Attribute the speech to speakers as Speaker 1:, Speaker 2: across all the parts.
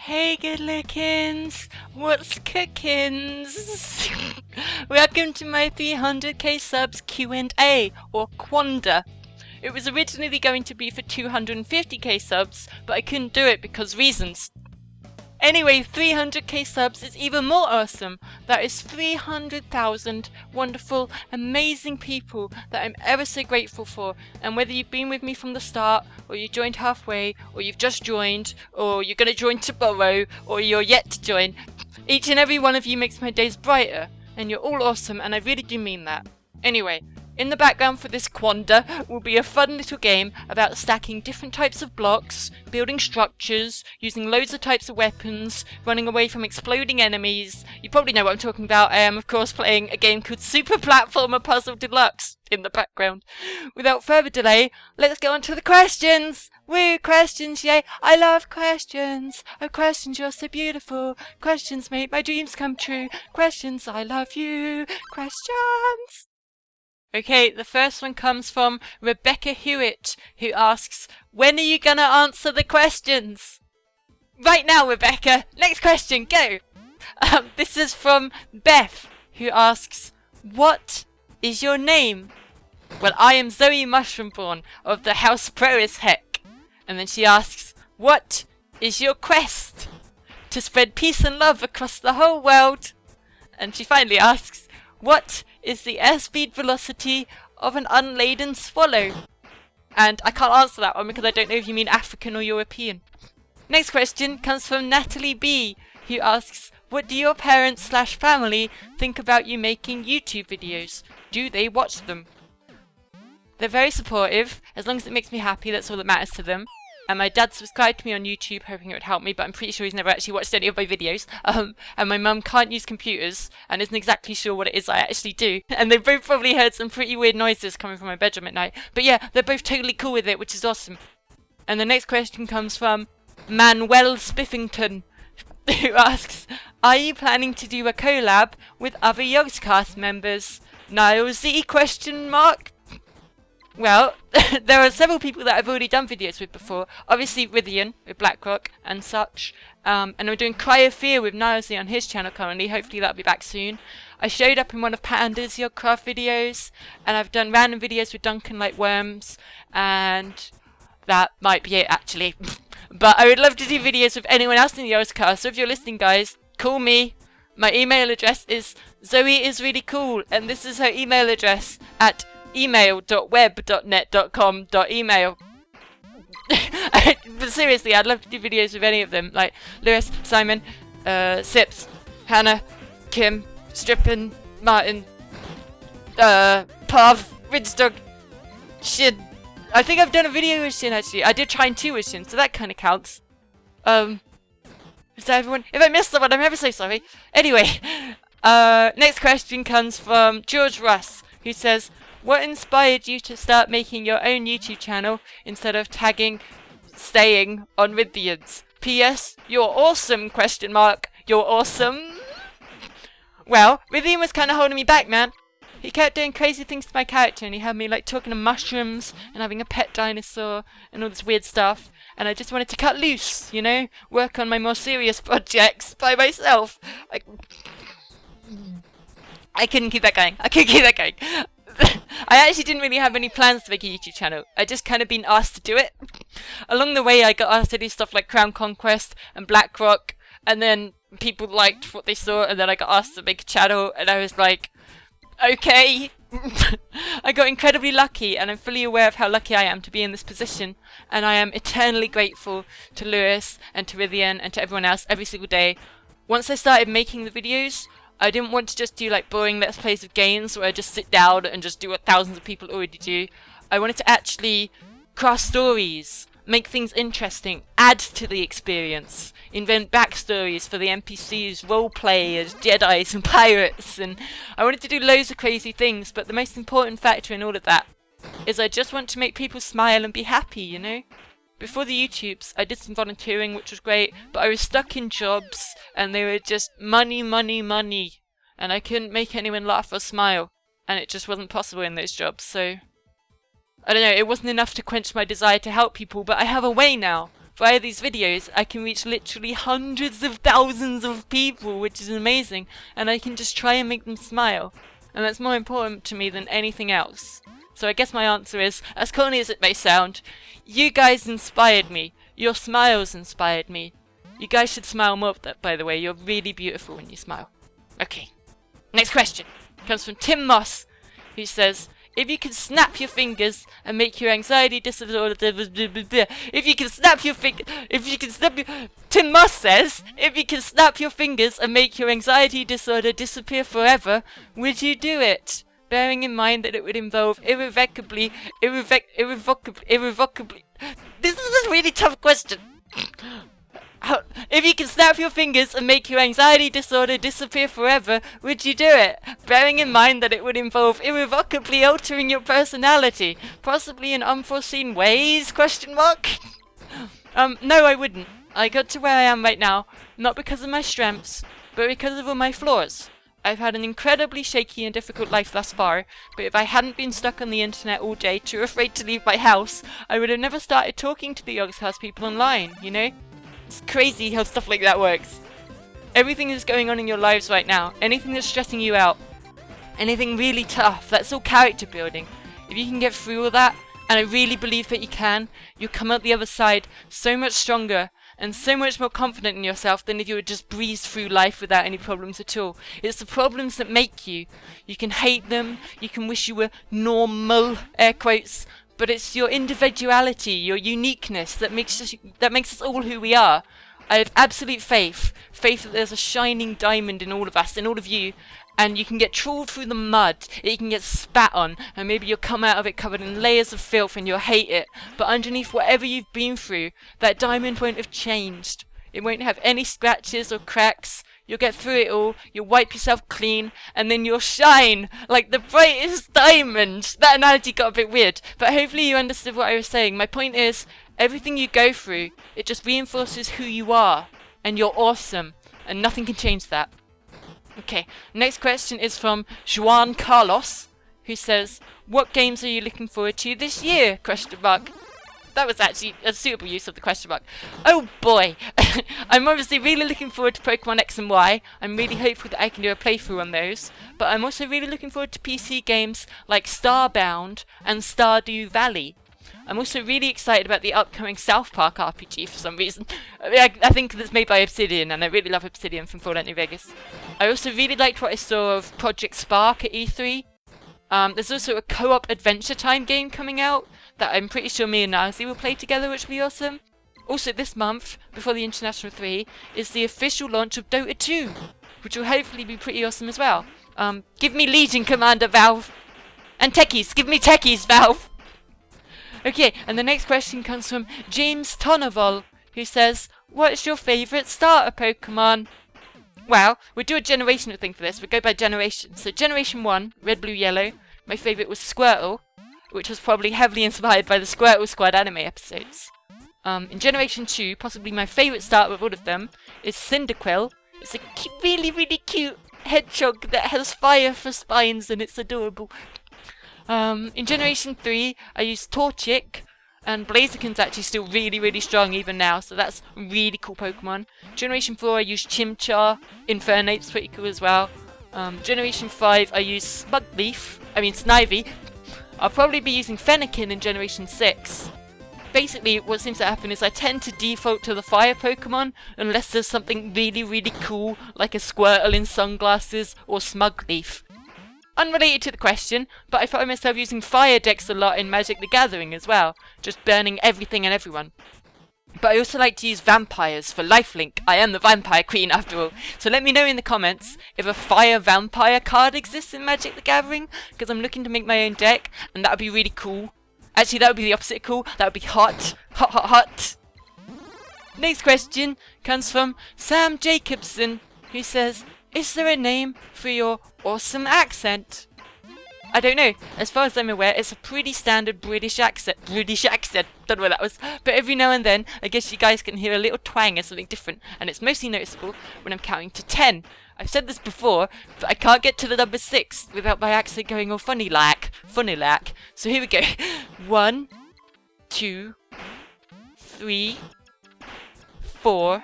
Speaker 1: Hey good lookins, what's cookins? Welcome to my 300k subs Q&A, or Qanda. It was originally going to be for 250k subs, but I couldn't do it because reasons. Anyway, 300k subs is even more awesome. That is 300,000 wonderful, amazing people that I'm ever so grateful for. And whether you've been with me from the start, or you joined halfway, or you've just joined, or you're going to join tomorrow, or you're yet to join, each and every one of you makes my days brighter. And you're all awesome, and I really do mean that. Anyway, in the background for this Qanda will be a fun little game about stacking different types of blocks, building structures, using loads of types of weapons, running away from exploding enemies. You probably know what I'm talking about. I am of course playing a game called Super Platformer Puzzle Deluxe in the background. Without further delay, let's get on to the questions! Woo, questions, yay! I love questions! Oh questions, you're so beautiful! Questions make my dreams come true! Questions, I love you! Questions! Okay, the first one comes from Rebecca Hewitt, who asks, when are you gonna answer the questions? Right now, Rebecca! Next question, go! This is from Beth, who asks, what is your name? Well, I am Zoey Mushroomborn of the House Pro is Heck. And then she asks, what is your quest? To spread peace and love across the whole world. And she finally asks, what is the airspeed velocity of an unladen swallow? And I can't answer that one because I don't know if you mean African or European. Next question comes from Natalie B, who asks, what do your parents/family think about you making YouTube videos? Do they watch them? They're very supportive. As long as it makes me happy, that's all that matters to them. And my dad subscribed to me on YouTube hoping it would help me, but I'm pretty sure he's never actually watched any of my videos. And my mum can't use computers and isn't exactly sure what it is I actually do. And they've both probably heard some pretty weird noises coming from my bedroom at night. But yeah, they're both totally cool with it, which is awesome. And the next question comes from Manuel Spiffington, who asks, are you planning to do a collab with other Yogscast members? Nilesy ? Well, there are several people that I've already done videos with before. Obviously Rythian with Blackrock and such. And I'm doing Cryofear with Nilesy on his channel currently. Hopefully that'll be back soon. I showed up in one of Panda's Yogcraft videos. And I've done random videos with Duncan Like Worms. And that might be it actually. But I would love to do videos with anyone else in the Yogscast. So if you're listening guys, call me. My email address is zoeisreallycool. And this is her email address at email.web.net.com.email. But seriously, I'd love to do videos with any of them, like Lewis, Simon, Sips, Hannah, Kim, Strippin, Martin, Pav, Ridgedog, Shin. I think I've done a video with Shin actually. I did try and 2 with Shin, so that kind of counts. Is that everyone? If I missed someone, I'm ever so sorry. Anyway, next question comes from George Russ, who says, what inspired you to start making your own YouTube channel instead of staying on Rythians? P.S. You're awesome, ? You're awesome? Well, Rythian was kind of holding me back, man. He kept doing crazy things to my character and he had me like talking to mushrooms and having a pet dinosaur and all this weird stuff. And I just wanted to cut loose, you know? Work on my more serious projects by myself. I couldn't keep that going. I actually didn't really have any plans to make a YouTube channel. I just kind of been asked to do it. Along the way I got asked to do stuff like Crown Conquest and Blackrock, and then people liked what they saw, and then I got asked to make a channel and I was like, okay. I got incredibly lucky and I'm fully aware of how lucky I am to be in this position, and I am eternally grateful to Lewis and to Rythian and to everyone else every single day. Once I started making the videos, I didn't want to just do like boring let's plays of games where I just sit down and just do what thousands of people already do. I wanted to actually craft stories, make things interesting, add to the experience, invent backstories for the NPCs, roleplay as Jedis and pirates, and I wanted to do loads of crazy things, but the most important factor in all of that is I just want to make people smile and be happy, you know? Before the YouTubes, I did some volunteering, which was great, but I was stuck in jobs, and they were just money, money, money, and I couldn't make anyone laugh or smile, and it just wasn't possible in those jobs, so I don't know, it wasn't enough to quench my desire to help people, but I have a way now. via these videos, I can reach literally hundreds of thousands of people, which is amazing, and I can just try and make them smile. And that's more important to me than anything else. So I guess my answer is, as corny as it may sound, you guys inspired me. Your smiles inspired me. You guys should smile more, by the way. You're really beautiful when you smile. Okay. Next question comes from Tim Moss, who says, if you could snap your fingers and make your anxiety disorder, Tim Moss says, if you could snap your fingers and make your anxiety disorder disappear forever, would you do it? Bearing in mind that it would involve irrevocably. This is a really tough question. If you can snap your fingers and make your anxiety disorder disappear forever, would you do it? Bearing in mind that it would involve irrevocably altering your personality, possibly in unforeseen ways? No, I wouldn't. I got to where I am right now, not because of my strengths, but because of all my flaws. I've had an incredibly shaky and difficult life thus far, but if I hadn't been stuck on the internet all day, too afraid to leave my house, I would have never started talking to the Yogscast people online, you know? It's crazy how stuff like that works. Everything that's going on in your lives right now, anything that's stressing you out, anything really tough, that's all character building. If you can get through all that, and I really believe that you can, you'll come out the other side so much stronger and so much more confident in yourself than if you would just breeze through life without any problems at all. It's the problems that make you. You can hate them, you can wish you were normal, air quotes, but it's your individuality, your uniqueness that makes us all who we are. I have absolute faith that there's a shining diamond in all of us, in all of you, and you can get trawled through the mud, you can get spat on, and maybe you'll come out of it covered in layers of filth and you'll hate it, but underneath whatever you've been through, that diamond won't have changed. It won't have any scratches or cracks. You'll get through it all, you'll wipe yourself clean, and then you'll shine like the brightest diamond. That analogy got a bit weird, but hopefully you understood what I was saying. My point is, everything you go through, it just reinforces who you are, and you're awesome, and nothing can change that. Okay, next question is from Juan Carlos, who says, what games are you looking forward to this year? That was actually a suitable use of the question mark. Oh boy! I'm obviously really looking forward to Pokemon X and Y. I'm really hopeful that I can do a playthrough on those. But I'm also really looking forward to PC games like Starbound and Stardew Valley. I'm also really excited about the upcoming South Park RPG for some reason. I think it's made by Obsidian, and I really love Obsidian from Fallout New Vegas. I also really liked what I saw of Project Spark at E3. There's also a co-op Adventure Time game coming out that I'm pretty sure me and Nazi will play together, which will be awesome. Also this month, before the International 3, is the official launch of Dota 2, which will hopefully be pretty awesome as well. Give me Legion Commander, Valve! And techies! Give me techies, Valve! Okay, and the next question comes from James Tonavol, who says, what's your favourite starter Pokemon? Well, we'll do a generational thing for this. We'll go by generation. So Generation 1, Red, Blue, Yellow. My favourite was Squirtle, which was probably heavily inspired by the Squirtle Squad anime episodes. In Generation 2, possibly my favourite starter of all of them, is Cyndaquil. It's a really, really cute hedgehog that has fire for spines and it's adorable. In Generation 3, I used Torchic, and Blaziken's actually still really, really strong even now, so that's a really cool Pokemon. Generation 4, I used Chimchar. Infernape's pretty cool as well. Generation 5, I used Snivy. I'll probably be using Fennekin in Generation 6. Basically, what seems to happen is I tend to default to the fire Pokemon unless there's something really, really cool, like a Squirtle in sunglasses or Smugleaf. Unrelated to the question, but I find myself using fire decks a lot in Magic the Gathering as well, just burning everything and everyone. But I also like to use vampires for lifelink. I am the vampire queen after all. So let me know in the comments if a fire vampire card exists in Magic the Gathering, because I'm looking to make my own deck, and that would be really cool. Actually, that would be the opposite of cool. That would be hot. Hot, hot, hot. Next question comes from Sam Jacobson, who says, is there a name for your awesome accent? I don't know. As far as I'm aware, it's a pretty standard British accent. Don't know what that was. But every now and then, I guess you guys can hear a little twang or something different. And it's mostly noticeable when I'm counting to 10. I've said this before, but I can't get to the number 6 without my accent going all funny like. So here we go. 1, 2, 3, 4.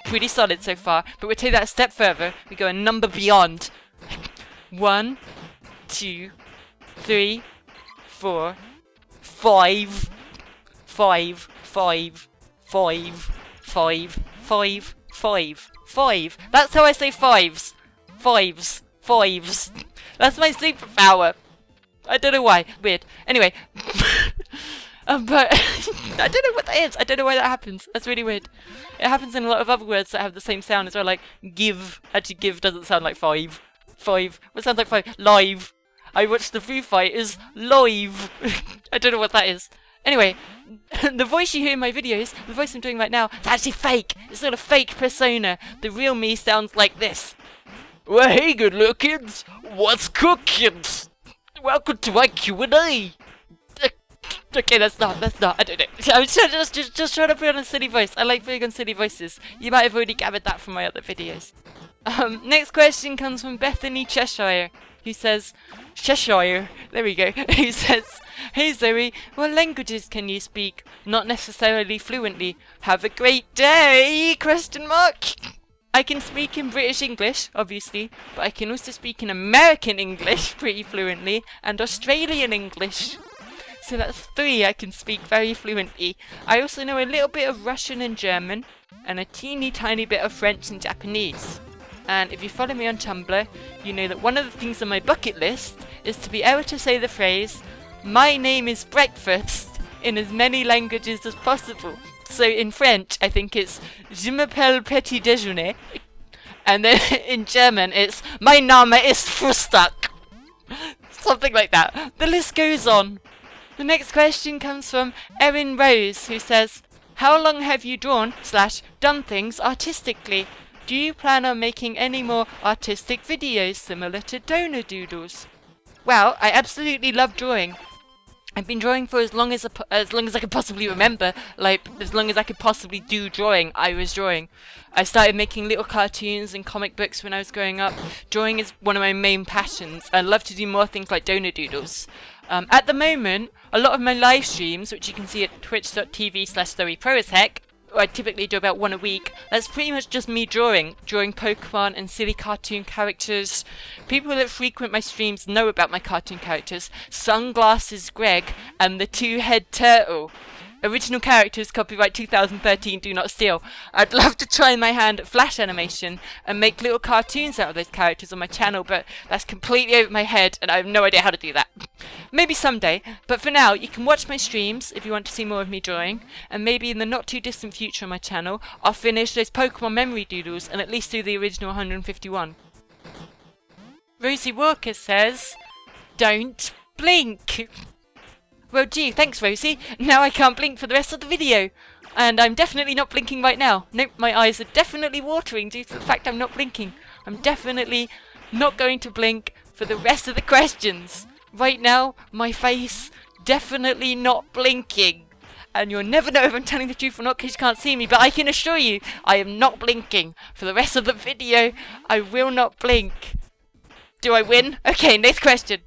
Speaker 1: Pretty solid so far, but we'll take that a step further. We go a number beyond. 1, 2, 3, 4, 5, 5, 5, 5, 5, 5, 5, 5. That's how I say fives. Fives. Fives. That's my superpower. I don't know why. Weird. Anyway. But I don't know what that is. I don't know why that happens. That's really weird. It happens in a lot of other words that have the same sound as well, like give. Actually, give doesn't sound like 5. 5. What sounds like 5? Live. I watched the Foo Fighters live. I don't know what that is. Anyway, the voice you hear in my videos, the voice I'm doing right now, it's actually fake. It's not a fake persona. The real me sounds like this. Well, hey, good little kids. What's cooking? Welcome to my Q&A. Okay, that's not, I don't know. I'm just trying to put on a silly voice. I like putting on silly voices. You might have already gathered that from my other videos. Next question comes from Bethany Cheshire, who says, Cheshire, there we go, who says, hey Zoe, what languages can you speak? Not necessarily fluently. Have a great day, ? I can speak in British English, obviously, but I can also speak in American English pretty fluently, and Australian English. So that's 3 I can speak very fluently. I also know a little bit of Russian and German, and a teeny tiny bit of French and Japanese. And if you follow me on Tumblr, you know that one of the things on my bucket list is to be able to say the phrase, my name is breakfast, in as many languages as possible. So in French, I think it's Je m'appelle petit déjeuner. And then in German, it's mein Name ist Frühstück. Something like that. The list goes on. The next question comes from Erin Rose, who says, how long have you drawn/done things artistically? Do you plan on making any more artistic videos similar to donor doodles? Well, I absolutely love drawing. I've been drawing for as long as I could possibly remember. Like, as long as I could possibly do drawing, I was drawing. I started making little cartoons and comic books when I was growing up. Drawing is one of my main passions. I'd love to do more things like donor doodles. At the moment, a lot of my live streams, which you can see at twitch.tv/ZoeProAsHeck, I typically do about 1 a week. That's pretty much just me drawing Pokemon and silly cartoon characters. People that frequent my streams know about my cartoon characters. Sunglasses Greg and the 2-head turtle. Original characters, copyright 2013, do not steal. I'd love to try my hand at flash animation and make little cartoons out of those characters on my channel, but that's completely over my head and I have no idea how to do that. Maybe someday, but for now, you can watch my streams if you want to see more of me drawing, and maybe in the not too distant future on my channel, I'll finish those Pokemon memory doodles and at least do the original 151. Rosie Walker says, don't blink. Well, gee, thanks, Rosie. Now I can't blink for the rest of the video. And I'm definitely not blinking right now. Nope, my eyes are definitely watering due to the fact I'm not blinking. I'm definitely not going to blink for the rest of the questions. Right now, my face, definitely not blinking. And you'll never know if I'm telling the truth or not because you can't see me, but I can assure you, I am not blinking. For the rest of the video, I will not blink. Do I win? Okay, next question.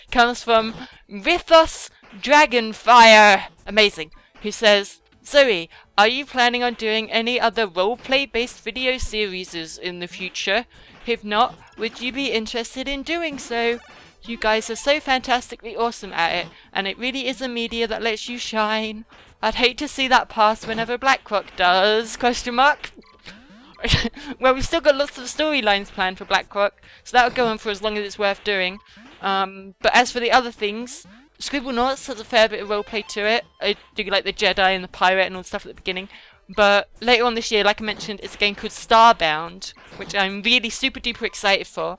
Speaker 1: Comes from Rithos Dragonfire, amazing, who says, Zoe, are you planning on doing any other roleplay based video series in the future? If not, would you be interested in doing so? You guys are so fantastically awesome at it, and it really is a media that lets you shine. I'd hate to see that pass whenever BlackRock does, ? Well, we've still got lots of storylines planned for BlackRock, so that'll go on for as long as it's worth doing. But as for the other things, Scribblenauts has a fair bit of roleplay to it. I do like the Jedi and the pirate and all the stuff at the beginning. But later on this year, like I mentioned, it's a game called Starbound, which I'm really super duper excited for.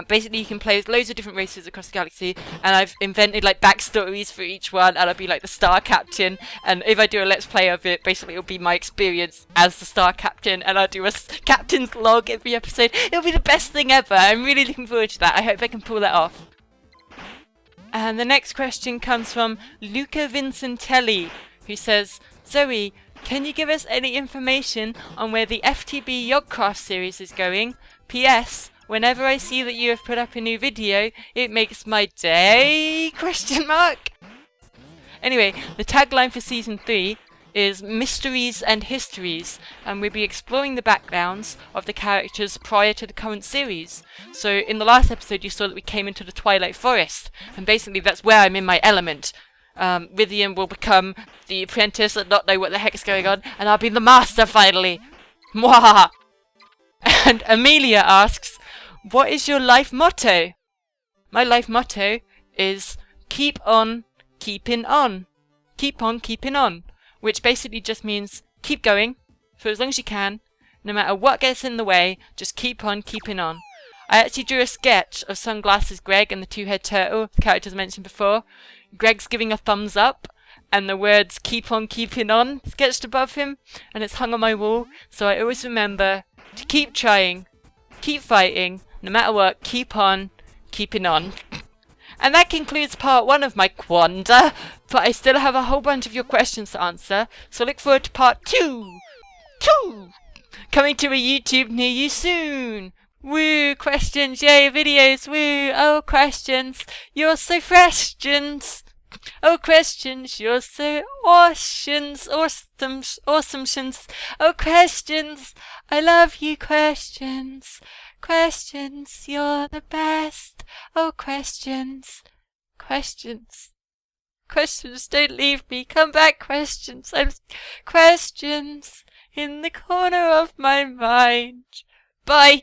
Speaker 1: Basically, you can play as loads of different races across the galaxy, and I've invented like backstories for each one, and I'll be like the Star Captain, and if I do a Let's Play of it, basically it'll be my experience as the Star Captain, and I'll do a Captain's Log every episode. It'll be the best thing ever. I'm really looking forward to that. I hope I can pull that off. And the next question comes from Luca Vincentelli, who says, Zoe, can you give us any information on where the FTB Yogscast series is going? P.S. Whenever I see that you have put up a new video, it makes my day? ? Anyway, the tagline for Season 3 is Mysteries and Histories, and we'll be exploring the backgrounds of the characters prior to the current series. So in the last episode you saw that we came into the Twilight Forest, and basically that's where I'm in my element. Vivian will become the apprentice and not know what the heck's going on, and I'll be the master finally. Mwahaha! And Amelia asks, what is your life motto? My life motto is keep on keeping on. Keep on keeping on. Which basically just means keep going for as long as you can. No matter what gets in the way, just keep on keeping on. I actually drew a sketch of Sunglasses Greg and the two-head turtle, the characters mentioned before. Greg's giving a thumbs up, and the words keep on keeping on sketched above him, and it's hung on my wall, so I always remember to keep trying, keep fighting, no matter what, keep on keeping on. And that concludes part 1 of my Qanda, but I still have a whole bunch of your questions to answer, so look forward to part 2! Coming to a YouTube near you soon! Woo! Questions! Yay! Videos! Woo! Oh, questions! You're so questions! Oh, questions! You're so awesomes! Awesomes! Oh, questions! I love you, questions! Questions! You're the best! Oh, questions! Questions! Questions! Don't leave me! Come back, questions! Questions! In the corner of my mind! Bye!